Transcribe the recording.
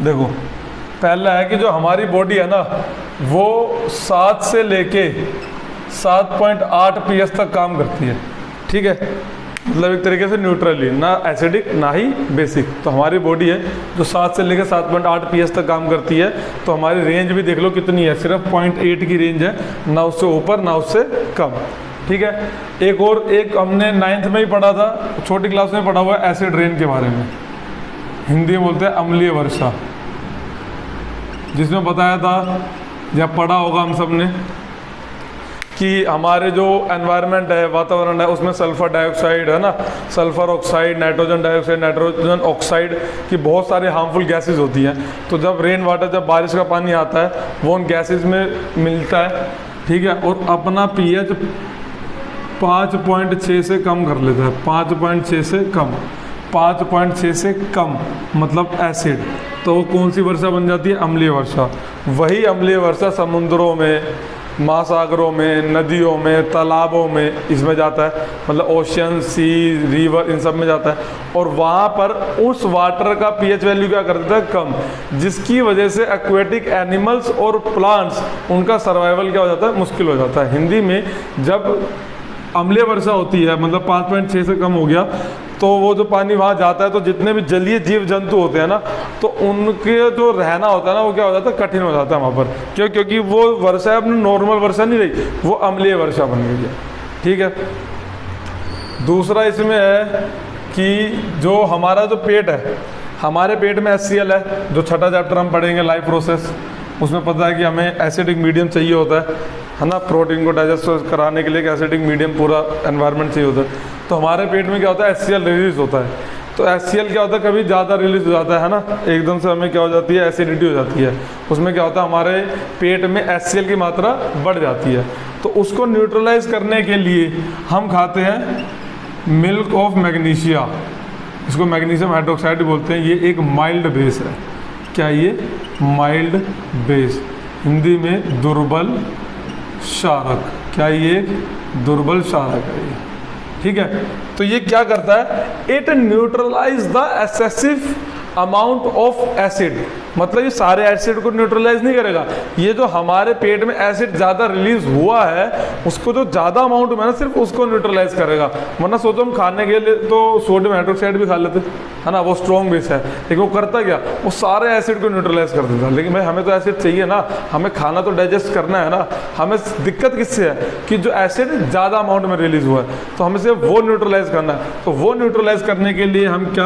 देखो, पहला है कि जो हमारी बॉडी है ना वो 7 से लेके 7.8 pH तक काम करती है, ठीक है। मतलब एक तरीके से न्यूट्रली, ना एसिडिक ना ही बेसिक। तो हमारी बॉडी है जो 7 से लेकर 7.8 pH तक काम करती है। तो हमारी रेंज भी देख लो कितनी है, सिर्फ 0.8 की रेंज है, ना उससे ऊपर ना उससे कम, ठीक है। एक हमने 9th में ही पढ़ा था, छोटी क्लास में पढ़ा हुआ है एसिड रेन के बारे में, हिंदी में बोलते हैं अम्लीय वर्षा, जिसमें बताया था, जब पढ़ा होगा हम सब ने, कि हमारे जो एनवायरनमेंट है, वातावरण है, उसमें सल्फर डाइऑक्साइड है ना, sulphur oxide, nitrogen dioxide, nitrogen oxide की बहुत सारे हार्मफुल गैसेस होती हैं। तो जब रेन वाटर, जब बारिश का पानी आता है वो उन गैसेस में मिलता है, ठीक है, और अपना pH 5.6 से कम कर लेता है, 5.6 से कम, 5.6 से कम मतलब एसिड। तो वो कौन सी वर्षा बन जाती है? अम्लीय वर्षा। वही अम्लीय वर्षा समुद्रों में, महासागरों में, नदियों में, तालाबों में इसमें जाता है, मतलब ओशन, सी, रिवर, इन सब में जाता है। और वहाँ पर उस वाटर का pH वैल्यू क्या कर देता है? कम, जिसकी वजह से एक्वेटिक एनिमल्स और प्लांट्स, उनका सर्वाइवल क्या हो जाता है? मुश्किल हो जाता है। हिंदी में जब अम्लीय वर्षा होती है, मतलब 5.6 से कम हो गया, तो वो जो पानी वहाँ जाता है तो जितने भी जलीय जीव जंतु होते हैं ना, तो उनके जो रहना होता है ना, वो क्या हो जाता है? कठिन हो जाता है वहाँ पर। क्यों? क्योंकि वो वर्षा अपनी नॉर्मल वर्षा नहीं रही, वो अम्लीय वर्षा बन गई है, ठीक है। दूसरा इसमें है कि जो हमारा जो पेट है, हमारे पेट में HCl है, जो छठा चैप्टर हम पढ़ेंगे लाइफ प्रोसेस, उसमें पता है कि हमें एसिडिक मीडियम चाहिए होता है ना, प्रोटीन को डाइजेस्ट कराने के लिए एसिडिक मीडियम पूरा एनवायरनमेंट चाहिए होता है। तो हमारे पेट में क्या होता है? HCl रिलीज होता है। तो HCl क्या होता है? कभी ज़्यादा रिलीज हो जाता है ना, एकदम से हमें क्या हो जाती है? एसिडिटी हो जाती है। उसमें क्या होता है? हमारे पेट में HCl की मात्रा बढ़ जाती है। तो उसको न्यूट्रलाइज करने के लिए हम खाते हैं मिल्क ऑफ मैग्नीशिया, इसको मैग्नीशियम हाइड्रोक्साइड बोलते हैं। ये एक माइल्ड बेस है। क्या ये? माइल्ड बेस, हिंदी में दुर्बल क्षारक। क्या ये? दुर्बल क्षारक है ये, ठीक है। तो ये क्या करता है? It neutralize the excessive amount of acid, मतलब ये सारे एसिड को न्यूट्रलाइज नहीं करेगा। ये जो हमारे पेट में एसिड ज़्यादा रिलीज हुआ है, उसको जो ज़्यादा अमाउंट में ना, सिर्फ उसको न्यूट्रलाइज करेगा। वरना सोचो हम खाने के लिए तो सोडियम हाइड्रोक्साइड भी खा लेते है ना, वो स्ट्रॉन्ग बेस है, लेकिन वो करता क्या? वो सारे एसिड को न्यूट्रलाइज कर देता। लेकिन भाई हमें तो एसिड चाहिए ना, हमें खाना तो डाइजेस्ट करना है ना। हमें दिक्कत किससे है? कि जो एसिड ज़्यादा अमाउंट में रिलीज हुआ है, तो हमें सिर्फ वो न्यूट्रलाइज करना है। तो वो न्यूट्रलाइज करने के लिए हम क्या